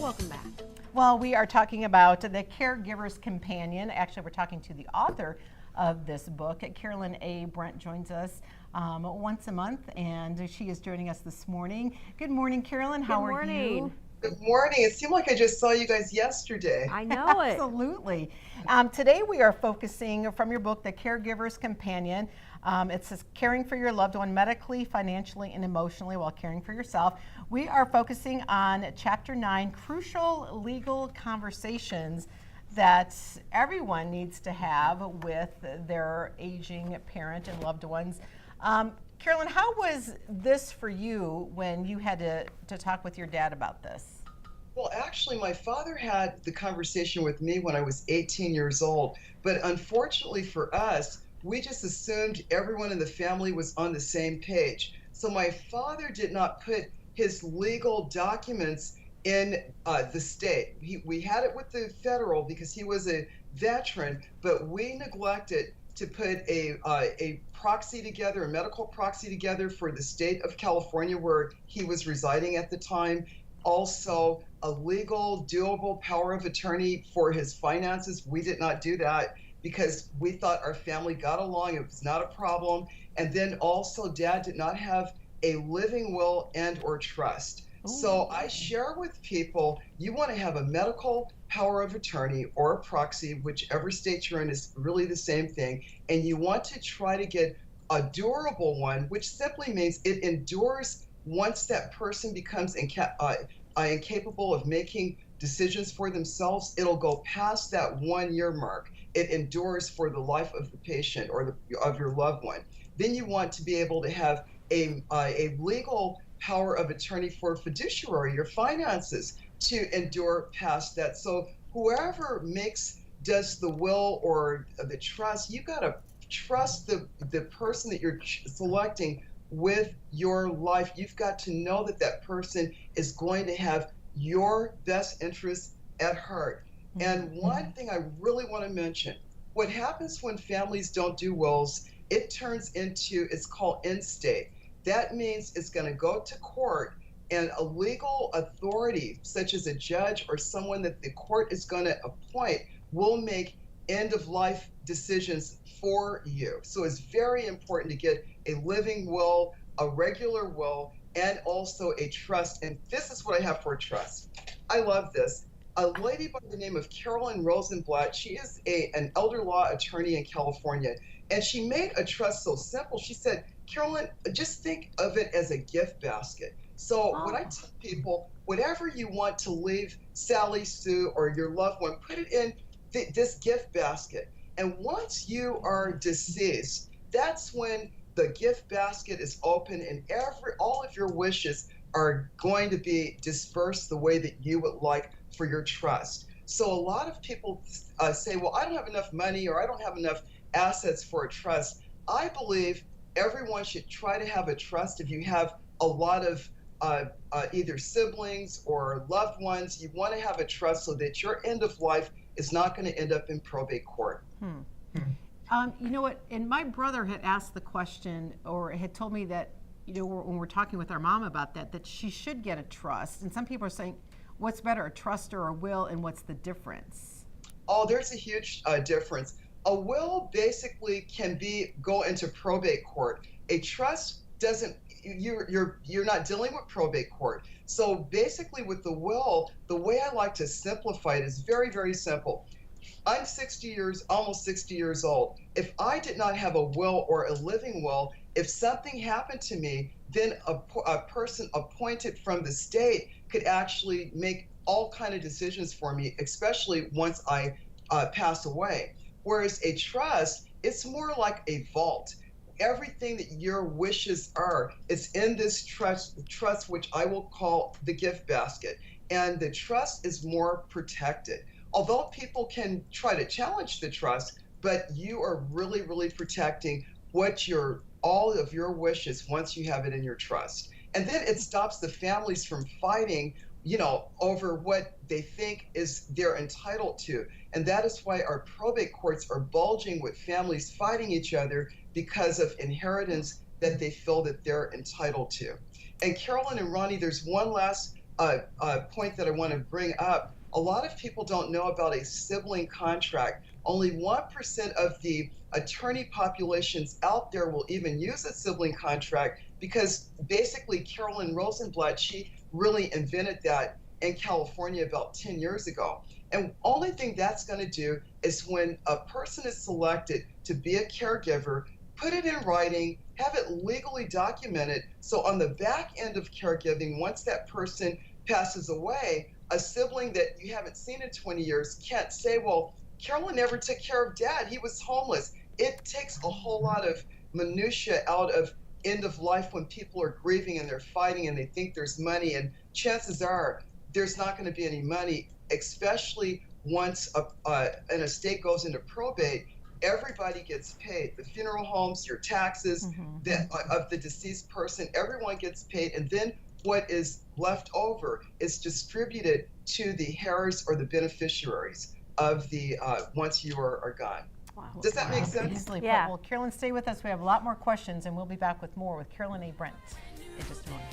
Welcome back. Well, we are talking about the Caregiver's Companion. Actually, we're talking to the author of this book. Carolyn A. Brent joins us once a month, and she is joining us this morning. Good morning, Carolyn. How are you? Good morning. It seemed like I just saw you guys yesterday. I know it. Absolutely. Today we are focusing from your book, The Caregiver's Companion. It says caring for your loved one medically, financially, and emotionally while caring for yourself. We are focusing on Chapter 9, Crucial Legal Conversations that everyone needs to have with their aging parent and loved ones. Carolyn, how was this for you when you had to talk with your dad about this? Well, actually, my father had the conversation with me when I was 18 years old. But unfortunately for us, we just assumed everyone in the family was on the same page. So my father did not put his legal documents in the state. We had it with the federal because he was a veteran, but we neglected to put a proxy together, a medical proxy together for the state of California where he was residing at the time. Also, a legal, doable power of attorney for his finances. We did not do that because we thought our family got along. It was not a problem. And then also, Dad did not have a living will and or trust. So I share with people, you want to have a medical power of attorney or a proxy, whichever state you're in is really the same thing. And you want to try to get a durable one, which simply means it endures once that person becomes incapable of making decisions for themselves. It'll go past that 1 year mark. It endures for the life of the patient or of your loved one. Then you want to be able to have a legal power of attorney for fiduciary, your finances, to endure past that. So whoever does the will or the trust, you got to trust the person that you're selecting with your life. You've got to know that that person is going to have your best interests at heart. And one thing I really want to mention, what happens when families don't do wills, it turns into, it's called in-state. That means it's going to go to court, and a legal authority, such as a judge or someone that the court is going to appoint, will make end-of-life decisions for you. So it's very important to get a living will, a regular will, and also a trust. And this is what I have for a trust. I love this. A lady by the name of Carolyn Rosenblatt, she is an elder law attorney in California, and she made a trust so simple. She said, Carolyn, just think of it as a gift basket. So what I tell people, whatever you want to leave Sally, Sue, or your loved one, put it in this gift basket. And once you are deceased, that's when the gift basket is open and all of your wishes are going to be dispersed the way that you would like for your trust. So a lot of people say, well, I don't have enough money or I don't have enough assets for a trust. I believe everyone should try to have a trust. If you have a lot of either siblings or loved ones, you want to have a trust so that your end of life is not going to end up in probate court. You know what, and my brother had asked the question, or had told me that, you know, when we're talking with our mom about that she should get a trust. And some people are saying, what's better, a trust or a will, and what's the difference? Oh, there's a huge difference. A will basically can go into probate court. A trust doesn't. You're not dealing with probate court. So basically, with the will, the way I like to simplify it is very, very simple. I'm almost 60 years old. If I did not have a will or a living will, if something happened to me, then a person appointed from the state could actually make all kind of decisions for me, especially once I pass away. Whereas a trust, it's more like a vault. Everything that your wishes are, it's in this trust which I will call the gift basket. And the trust is more protected. Although people can try to challenge the trust, but you are really, really protecting all of your wishes once you have it in your trust. And then it stops the families from fighting, over what they think they're entitled to. And that is why our probate courts are bulging with families fighting each other because of inheritance that they feel that they're entitled to. And Carolyn and Ronnie, there's one last point that I want to bring up. A lot of people don't know about a sibling contract. Only 1% of the attorney populations out there will even use a sibling contract because basically Carolyn Rosenblatt, she really invented that in California about 10 years ago. And only thing that's going to do is when a person is selected to be a caregiver, put it in writing, have it legally documented. So on the back end of caregiving, once that person passes away, a sibling that you haven't seen in 20 years can't say, well, Carolyn never took care of dad. He was homeless. It takes a whole lot of minutia out of end of life when people are grieving and they're fighting and they think there's money. And chances are there's not going to be any money, especially once an estate goes into probate. Everybody gets paid. The funeral homes, your taxes, of the deceased person, everyone gets paid. And then what is left over is distributed to the heirs or the beneficiaries of the once you are gone. Wow. Does that make sense? Easily put. Yeah. Well, Carolyn, stay with us. We have a lot more questions, and we'll be back with more with Carolyn A. Brent in just a moment.